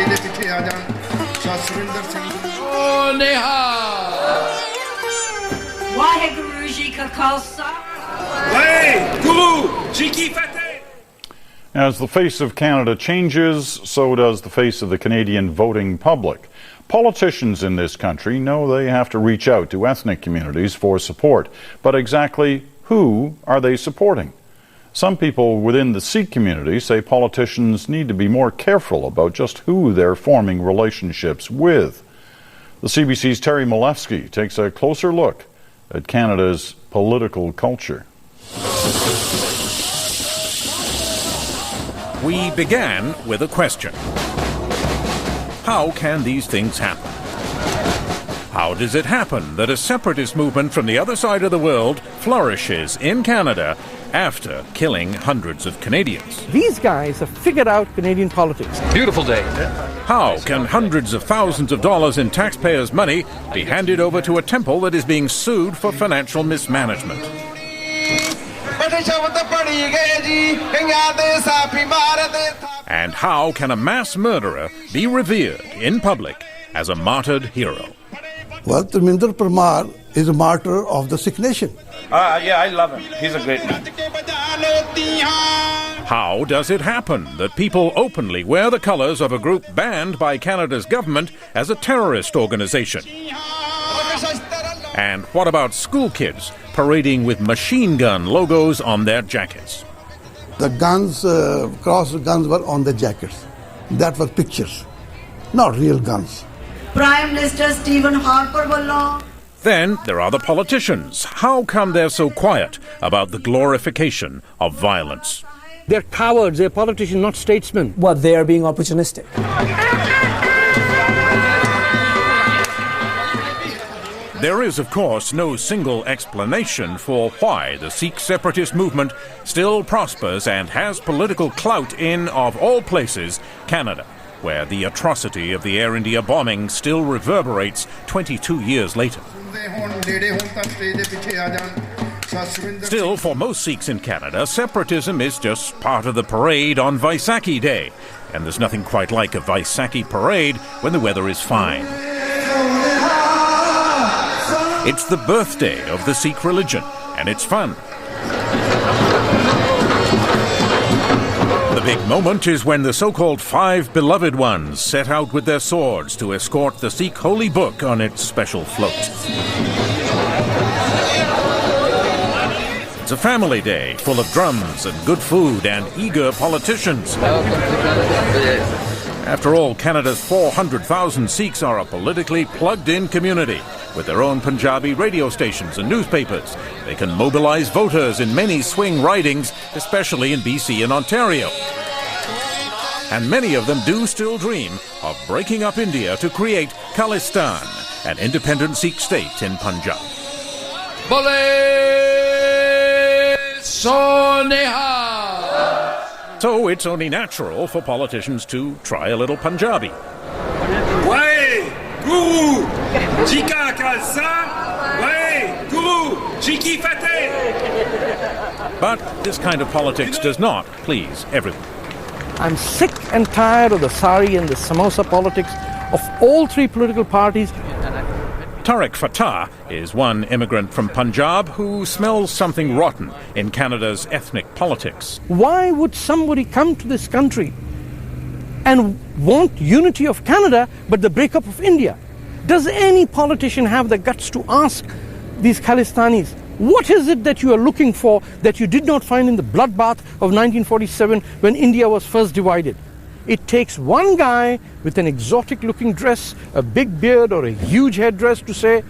Talwinder Singh Parmar. As the face of Canada changes, so does the face of the Canadian voting public. Politicians in this country know they have to reach out to ethnic communities for support. But exactly who are they supporting? Some people within the Sikh community say politicians need to be more careful about just who they're forming relationships with. The CBC's Terry Milewski takes a closer look at Canada's political culture. We began with a question. How can these things happen? How does it happen that a separatist movement from the other side of the world flourishes in Canada after killing hundreds of Canadians? These guys have figured out Canadian politics. Beautiful day. How can hundreds of thousands of dollars in taxpayers' money be handed over to a temple that is being sued for financial mismanagement? And how can a mass murderer be revered in public as a martyred hero? Well, Talwinder Parmar is a martyr of the Sikh nation. Yeah, I love him. He's a great man. How does it happen that people openly wear the colours of a group banned by Canada's government as a terrorist organisation? And what about school kids parading with machine gun logos on their jackets? The guns, cross guns were on the jackets. That were pictures, not real guns. Prime Minister Stephen Harper wallo. Then there are the politicians. How come they're so quiet about the glorification of violence? They're cowards, they're politicians, not statesmen. Well, they are being opportunistic. There is, of course, no single explanation for why the Sikh separatist movement still prospers and has political clout in, of all places, Canada, where the atrocity of the Air India bombing still reverberates 22 years later. Still, for most Sikhs in Canada, separatism is just part of the parade on Vaisakhi Day, and there's nothing quite like a Vaisakhi parade when the weather is fine. It's the birthday of the Sikh religion, and it's fun. The big moment is when the so-called five beloved ones set out with their swords to escort the Sikh holy book on its special float. It's a family day full of drums and good food and eager politicians. After all, Canada's 400,000 Sikhs are a politically plugged-in community with their own Punjabi radio stations and newspapers. They can mobilize voters in many swing ridings, especially in BC and Ontario. And many of them do still dream of breaking up India to create Khalistan, an independent Sikh state in Punjab. So it's only natural for politicians to try a little Punjabi. But this kind of politics does not please everyone. I'm sick and tired of the sari and the samosa politics of all three political parties. Tariq Fatah is one immigrant from Punjab who smells something rotten in Canada's ethnic politics. Why would somebody come to this country and want unity of Canada but the breakup of India? Does any politician have the guts to ask these Khalistanis, what is it that you are looking for that you did not find in the bloodbath of 1947 when India was first divided? It takes one guy with an exotic-looking dress, a big beard or a huge headdress to say,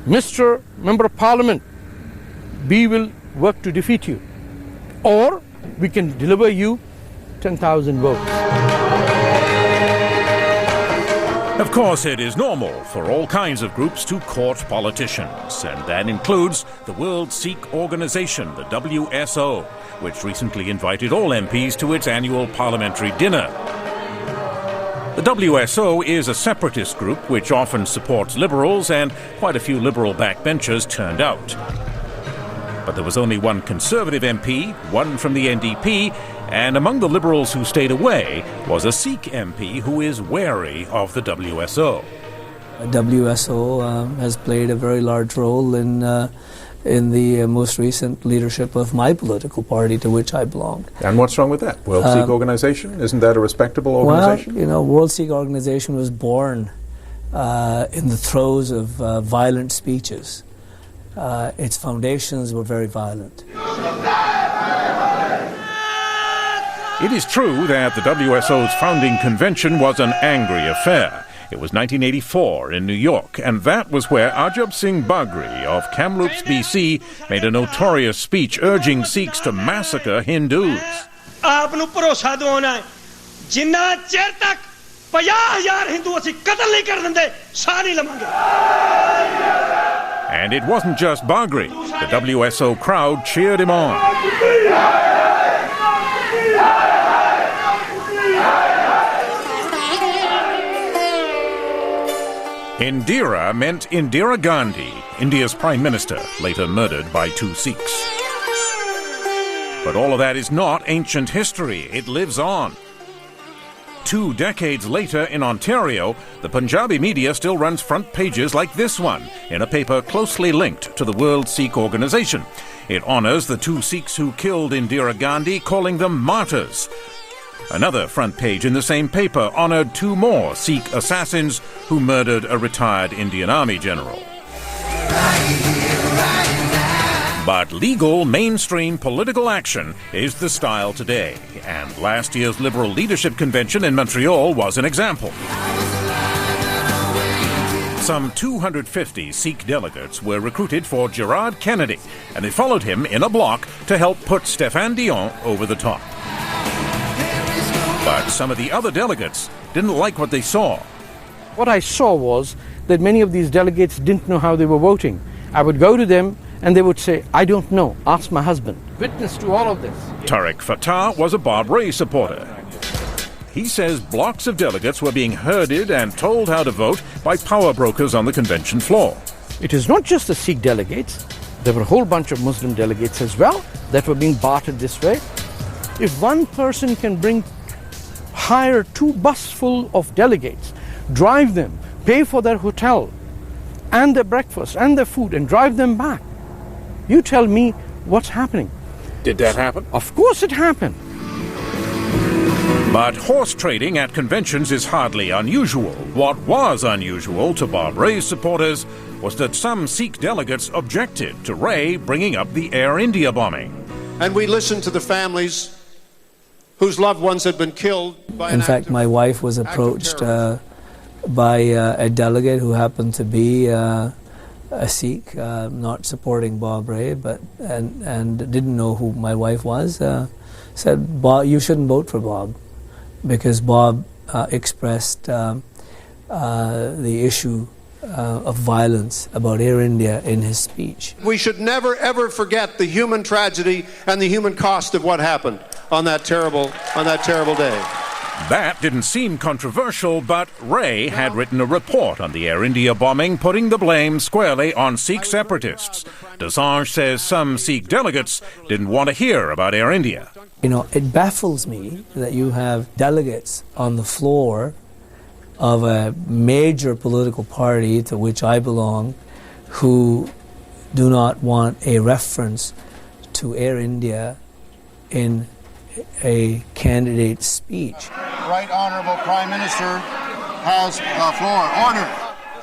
Mr. Member of Parliament, we will work to defeat you. Or we can deliver you 10,000 votes. Of course, it is normal for all kinds of groups to court politicians, and that includes the World Sikh Organization, the WSO, which recently invited all MPs to its annual parliamentary dinner. The WSO is a separatist group which often supports liberals, and quite a few liberal backbenchers turned out. But there was only one Conservative MP, one from the NDP, And among the Liberals who stayed away was a Sikh MP who is wary of the WSO. WSO has played a very large role in the most recent leadership of my political party, to which I belong. And what's wrong with that? World Sikh Organization? Isn't that a respectable organization? Well, World Sikh Organization was born in the throes of violent speeches. Its foundations were very violent. It is true that the WSO's founding convention was an angry affair. It was 1984 in New York, and that was where Ajab Singh Bagri of Kamloops, BC, made a notorious speech urging Sikhs to massacre Hindus. And it wasn't just Bagri. The WSO crowd cheered him on. Indira meant Indira Gandhi, India's Prime Minister, later murdered by 2 Sikhs. But all of that is not ancient history. It lives on. 2 decades later in Ontario, the Punjabi media still runs front pages like this one in a paper closely linked to the World Sikh Organization. It honors the 2 Sikhs who killed Indira Gandhi, calling them martyrs. Another front page in the same paper honored 2 more Sikh assassins who murdered a retired Indian Army general. But legal, mainstream political action is the style today, and last year's Liberal Leadership Convention in Montreal was an example. Some 250 Sikh delegates were recruited for Gerard Kennedy, and they followed him in a block to help put Stéphane Dion over the top. But some of the other delegates didn't like what they saw. What I saw was that many of these delegates didn't know how they were voting. I would go to them and they would say, I don't know, ask my husband. Witness to all of this. Tariq Fatah was a Bob Rae supporter. He says blocks of delegates were being herded and told how to vote by power brokers on the convention floor. It is not just the Sikh delegates. There were a whole bunch of Muslim delegates as well that were being bartered this way. If one person can hire 2 buses full of delegates, drive them, pay for their hotel and their breakfast and their food and drive them back, you tell me what's happening. Did that happen? Of course it happened. But horse trading at conventions is hardly unusual. What was unusual to Bob Rae's supporters was that some Sikh delegates objected to Rae bringing up the Air India bombing. And we listened to the families whose loved ones had been killed by In fact, my wife was approached by a delegate who happened to be a Sikh, not supporting Bob Rae, and didn't know who my wife was. Said, Bob, you shouldn't vote for Bob, because Bob expressed the issue of violence about Air India in his speech. We should never, ever forget the human tragedy and the human cost of what happened on that terrible day. That didn't seem controversial, but Rae had written a report on the Air India bombing, putting the blame squarely on Sikh separatists. Desange says some Sikh delegates didn't want to hear about Air India. You know, it baffles me that you have delegates on the floor of a major political party to which I belong who do not want a reference to Air India in a candidate's speech. Right Honourable Prime Minister has the floor. Order.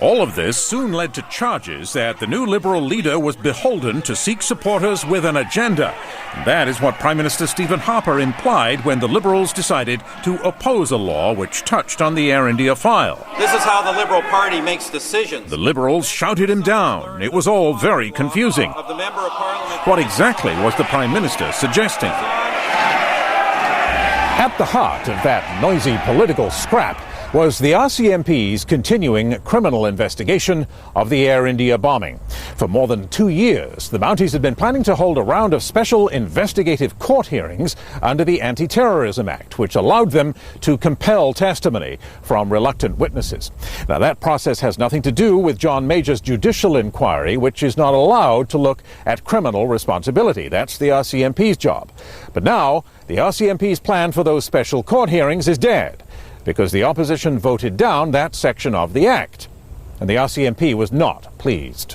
All of this soon led to charges that the new Liberal leader was beholden to Sikh supporters with an agenda. That is what Prime Minister Stephen Harper implied when the Liberals decided to oppose a law which touched on the Air India file. This is how the Liberal Party makes decisions. The Liberals shouted him down. It was all very confusing. What exactly was the Prime Minister suggesting? At the heart of that noisy political scrap was the RCMP's continuing criminal investigation of the Air India bombing. For more than 2 years, the Mounties had been planning to hold a round of special investigative court hearings under the Anti-Terrorism Act, which allowed them to compel testimony from reluctant witnesses. Now, that process has nothing to do with John Major's judicial inquiry, which is not allowed to look at criminal responsibility. That's the RCMP's job. But now, the RCMP's plan for those special court hearings is dead, because the opposition voted down that section of the Act, and the RCMP was not pleased.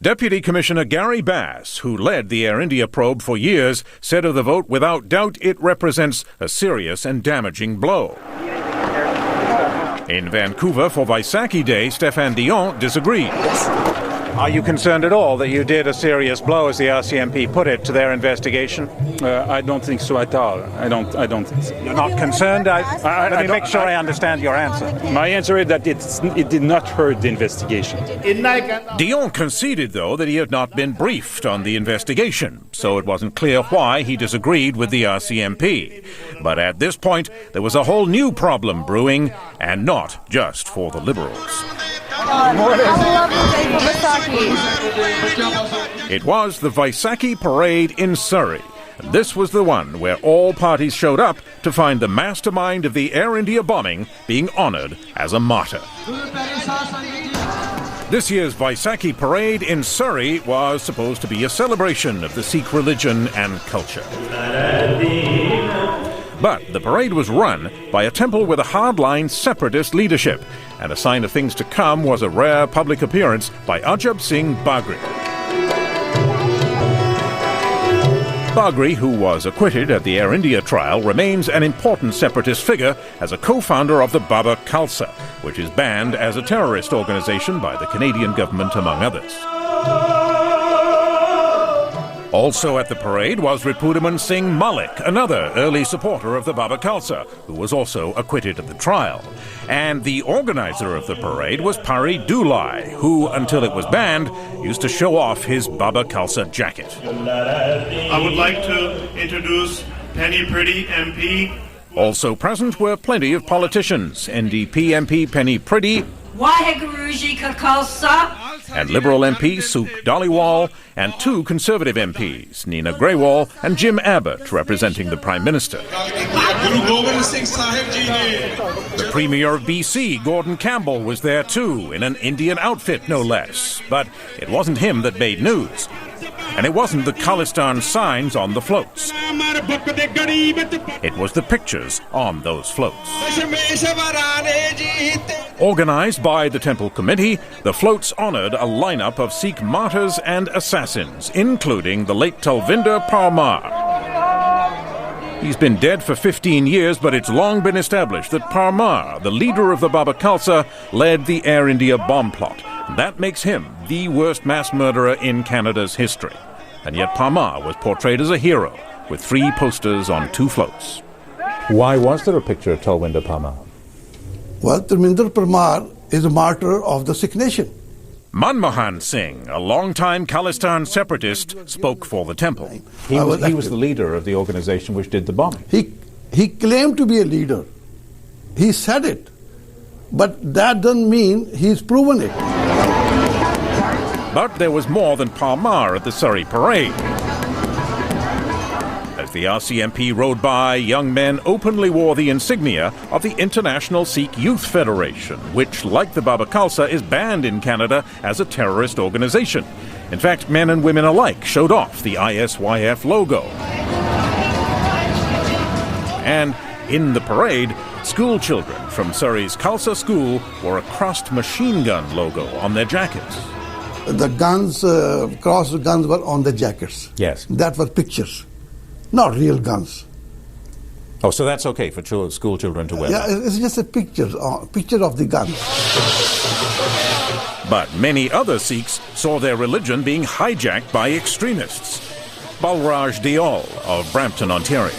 Deputy Commissioner Gary Bass, who led the Air India probe for years, said of the vote, without doubt it represents a serious and damaging blow. In Vancouver for Vaisakhi Day, Stéphane Dion disagreed. Are you concerned at all that you did a serious blow, as the RCMP put it, to their investigation? I don't think so at all. I don't think so. You're not concerned? Let me make sure I understand your answer. My answer is that it did not hurt the investigation. Dion conceded, though, that he had not been briefed on the investigation, so it wasn't clear why he disagreed with the RCMP. But at this point, there was a whole new problem brewing, and not just for the Liberals. It was the Vaisakhi parade in Surrey. And this was the one where all parties showed up to find the mastermind of the Air India bombing being honoured as a martyr. This year's Vaisakhi parade in Surrey was supposed to be a celebration of the Sikh religion and culture. But the parade was run by a temple with a hardline separatist leadership, and a sign of things to come was a rare public appearance by Ajab Singh Bagri. Bagri, who was acquitted at the Air India trial, remains an important separatist figure as a co-founder of the Baba Khalsa, which is banned as a terrorist organization by the Canadian government, among others. Also at the parade was Ripudaman Singh Malik, another early supporter of the Baba Khalsa, who was also acquitted at the trial. And the organizer of the parade was Pari Dulai, who, until it was banned, used to show off his Baba Khalsa jacket. I would like to introduce Penny Priddy MP. Also present were plenty of politicians. NDP MP Penny Priddy, and Liberal MP Suk Dhaliwal, and two Conservative MPs, Nina Grewal and Jim Abbott, representing the Prime Minister. The Premier of BC, Gordon Campbell, was there too, in an Indian outfit no less. But it wasn't him that made news. And it wasn't the Khalistan signs on the floats. It was the pictures on those floats. Organized by the Temple Committee, the floats honored a lineup of Sikh martyrs and assassins, including the late Talwinder Parmar. He's been dead for 15 years, but it's long been established that Parmar, the leader of the Baba Khalsa, led the Air India bomb plot. That makes him the worst mass murderer in Canada's history. And yet Parmar was portrayed as a hero, with 3 posters on 2 floats. Why was there a picture of Talwinder Parmar? Well, Talwinder Parmar is a martyr of the Sikh nation. Manmohan Singh, a longtime Khalistan separatist, spoke for the temple. He was the leader of the organization which did the bombing. He claimed to be a leader. He said it. But that doesn't mean he's proven it. But there was more than Parmar at the Surrey parade. As the RCMP rode by, young men openly wore the insignia of the International Sikh Youth Federation, which, like the Baba Khalsa, is banned in Canada as a terrorist organization. In fact, men and women alike showed off the ISYF logo. And in the parade, school children from Surrey's Khalsa School wore a crossed machine gun logo on their jackets. The guns, crossed guns were on the jackets. Yes. That were pictures, not real guns. Oh, so that's okay for school children to wear? Yeah, it's just a picture of the guns. But many other Sikhs saw their religion being hijacked by extremists. Balraj Diol of Brampton, Ontario.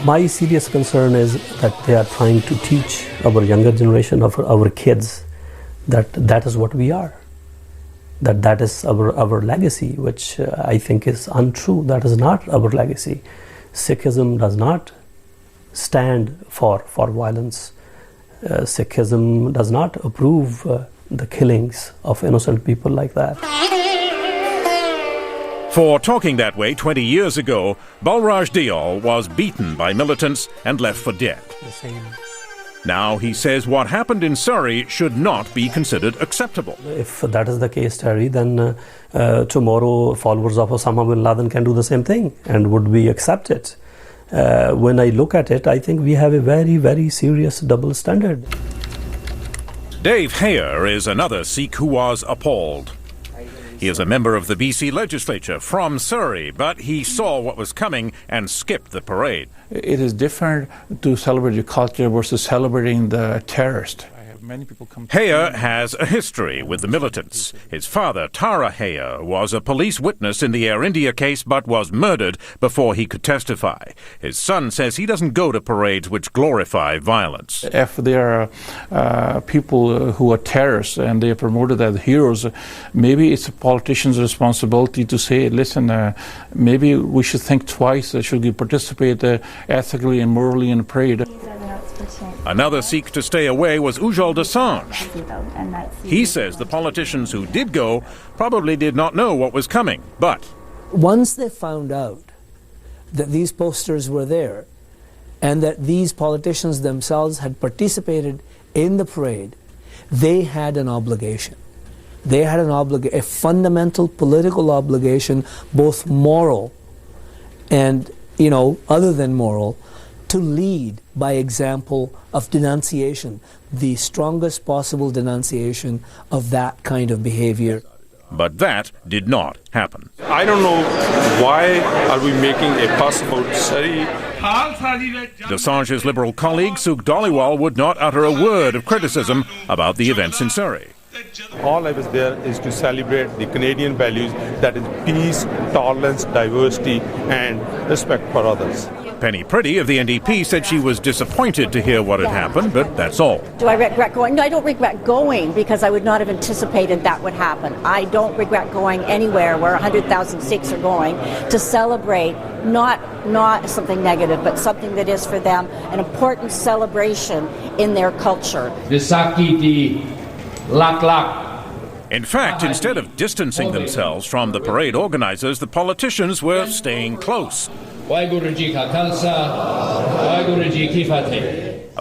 My serious concern is that they are trying to teach our younger generation, of our kids, that is what we are. That is our legacy, which I think is untrue. That is not our legacy. Sikhism does not stand for violence. Sikhism does not approve the killings of innocent people like that. For talking that way 20 years ago, Balraj Deol was beaten by militants and left for dead. Now he says what happened in Surrey should not be considered acceptable. If that is the case, Terry, then tomorrow followers of Osama bin Laden can do the same thing and would be accepted. When I look at it, I think we have a very, very serious double standard. Dave Heyer is another Sikh who was appalled. He is a member of the BC legislature from Surrey, but he saw what was coming and skipped the parade. It is different to celebrate your culture versus celebrating the terrorist. Many people come. Heyer has a history with the militants. His father, Tara Heyer, was a police witness in the Air India case but was murdered before he could testify. His son says he doesn't go to parades which glorify violence. If there are people who are terrorists and they are promoted as heroes, maybe it's a politician's responsibility to say, listen, maybe we should think twice. Should we participate ethically and morally in a parade? Another Sikh to stay away was Ujjal Dosanjh. He says the politicians who did go probably did not know what was coming, but once they found out that these posters were there and that these politicians themselves had participated in the parade, they had an obligation. They had a fundamental political obligation, both moral and, other than moral, to lead by example of denunciation, the strongest possible denunciation of that kind of behavior. But that did not happen. I don't know why are we making a fuss about Surrey. Dosanjh's Liberal colleague Sukh Dhaliwal would not utter a word of criticism about the events in Surrey. All I was there is to celebrate the Canadian values, that is peace, tolerance, diversity and respect for others. Penny Priddy of the NDP said she was disappointed to hear what had happened, but that's all. Do I regret going? No, I don't regret going because I would not have anticipated that would happen. I don't regret going anywhere where 100,000 Sikhs are going to celebrate not something negative, but something that is for them an important celebration in their culture. In fact, instead of distancing themselves from the parade organizers, the politicians were staying close. A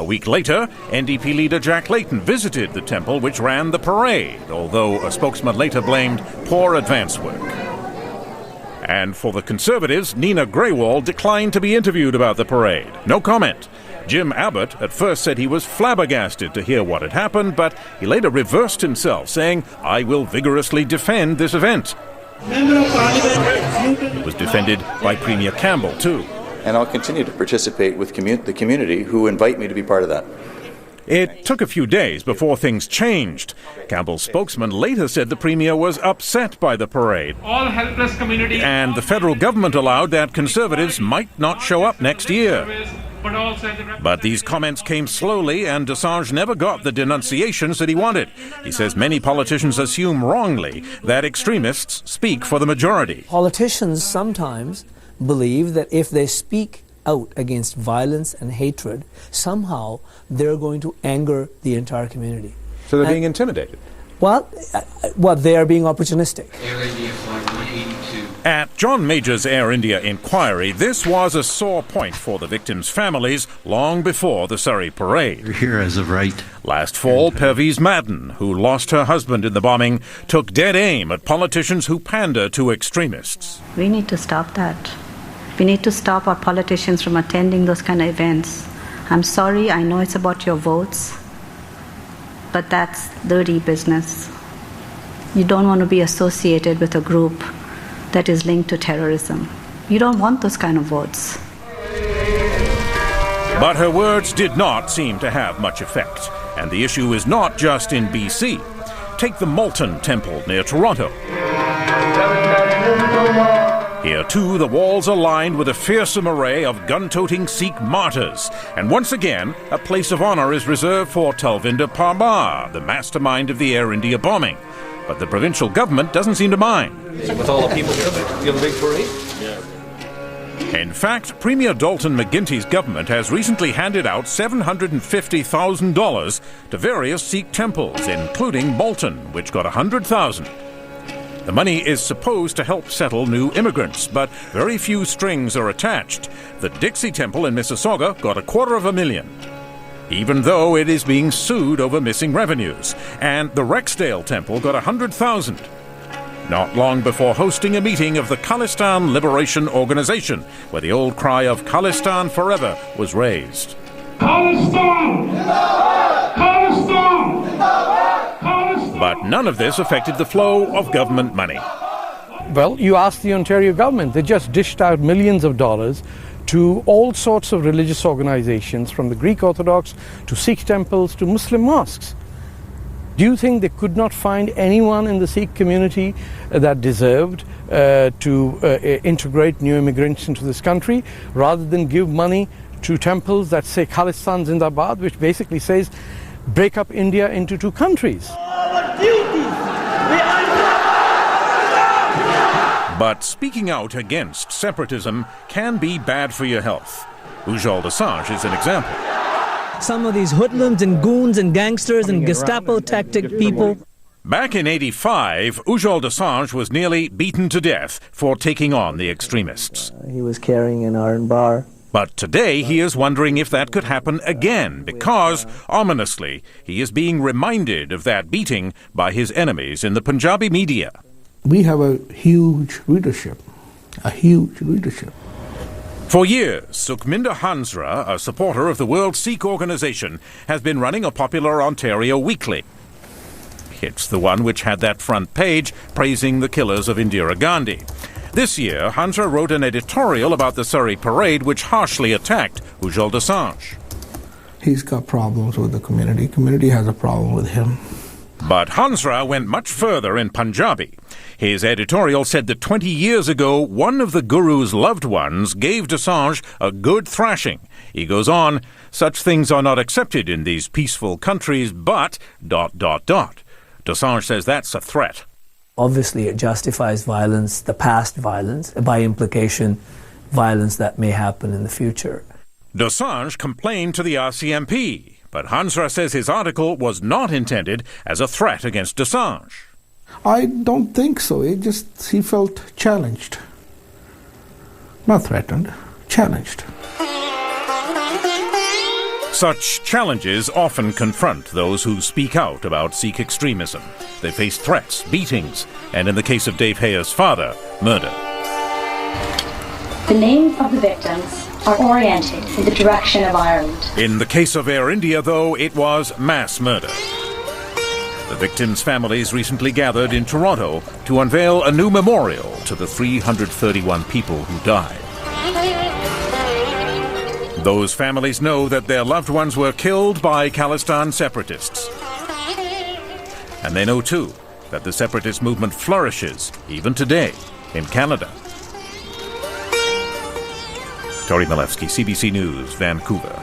week later, NDP leader Jack Layton visited the temple which ran the parade, although a spokesman later blamed poor advance work. And for the Conservatives, Nina Grewal declined to be interviewed about the parade. No comment. Jim Abbott at first said he was flabbergasted to hear what had happened, but he later reversed himself, saying, "I will vigorously defend this event." He was defended by Premier Campbell, too. And I'll continue to participate with the community who invite me to be part of that. It took a few days before things changed. Campbell's spokesman later said the Premier was upset by the parade. All helpless community. And the federal government allowed that Conservatives might not show up next year. But these comments came slowly, and Dosanjh never got the denunciations that he wanted. He says many politicians assume wrongly that extremists speak for the majority. Politicians sometimes believe that if they speak out against violence and hatred, somehow they're going to anger the entire community. So they're being intimidated? Well, they are being opportunistic. At John Major's Air India inquiry, this was a sore point for the victims' families long before the Surrey parade. You're here as of right. Last fall, Pervez Madden, who lost her husband in the bombing, took dead aim at politicians who pander to extremists. We need to stop that. We need to stop our politicians from attending those kind of events. I'm sorry, I know it's about your votes, but that's dirty business. You don't want to be associated with a group that is linked to terrorism. You don't want those kind of votes. But her words did not seem to have much effect. And the issue is not just in BC. Take the Malton Temple near Toronto. Here, too, the walls are lined with a fearsome array of gun-toting Sikh martyrs. And once again, a place of honor is reserved for Talwinder Parmar, the mastermind of the Air India bombing. But the provincial government doesn't seem to mind. With all the people here, you have a big parade? Yeah. In fact, Premier Dalton McGuinty's government has recently handed out $750,000 to various Sikh temples, including Bolton, which got $100,000. The money is supposed to help settle new immigrants, but very few strings are attached. The Dixie Temple in Mississauga got $250,000, even though it is being sued over missing revenues. And the Rexdale Temple got $100,000. Not long before hosting a meeting of the Khalistan Liberation Organization, where the old cry of Khalistan forever was raised. Khalistan! Khalistan! Khalistan! But none of this affected the flow of government money. Well, you ask the Ontario government. They just dished out millions of dollars to all sorts of religious organizations, from the Greek Orthodox to Sikh temples to Muslim mosques. Do you think they could not find anyone in the Sikh community that deserved to integrate new immigrants into this country, rather than give money to temples that say Khalistan Zindabad, which basically says break up India into two countries? But speaking out against separatism can be bad for your health. Ujjal Assange is an example. Some of these hoodlums and goons and gangsters and Gestapo tactic people. Back in '85, Ujjal Assange was nearly beaten to death for taking on the extremists. He was carrying an iron bar. But today he is wondering if that could happen again, because, ominously, he is being reminded of that beating by his enemies in the Punjabi media. We have a huge readership. For years, Sukhminder Hansra, a supporter of the World Sikh Organization, has been running a popular Ontario weekly. It's the one which had that front page praising the killers of Indira Gandhi. This year, Hansra wrote an editorial about the Surrey parade which harshly attacked Ujjal Assange. He's got problems with the community. Community has a problem with him. But Hansra went much further in Punjabi. His editorial said that 20 years ago, one of the Guru's loved ones gave Assange a good thrashing. He goes on, such things are not accepted in these peaceful countries, but... Assange says that's a threat. Obviously, it justifies violence, the past violence, by implication, violence that may happen in the future. Assange complained to the RCMP, but Hansra says his article was not intended as a threat against Assange. I don't think so. He felt challenged. Not threatened, challenged. Such challenges often confront those who speak out about Sikh extremism. They face threats, beatings, and in the case of Dave Hayer's father, murder. The names of the victims are oriented in the direction of Ireland. In the case of Air India, though, it was mass murder. The victims' families recently gathered in Toronto to unveil a new memorial to the 331 people who died. Those families know that their loved ones were killed by Khalistan separatists. And they know, too, that the separatist movement flourishes, even today, in Canada. Terry Milewski, CBC News, Vancouver.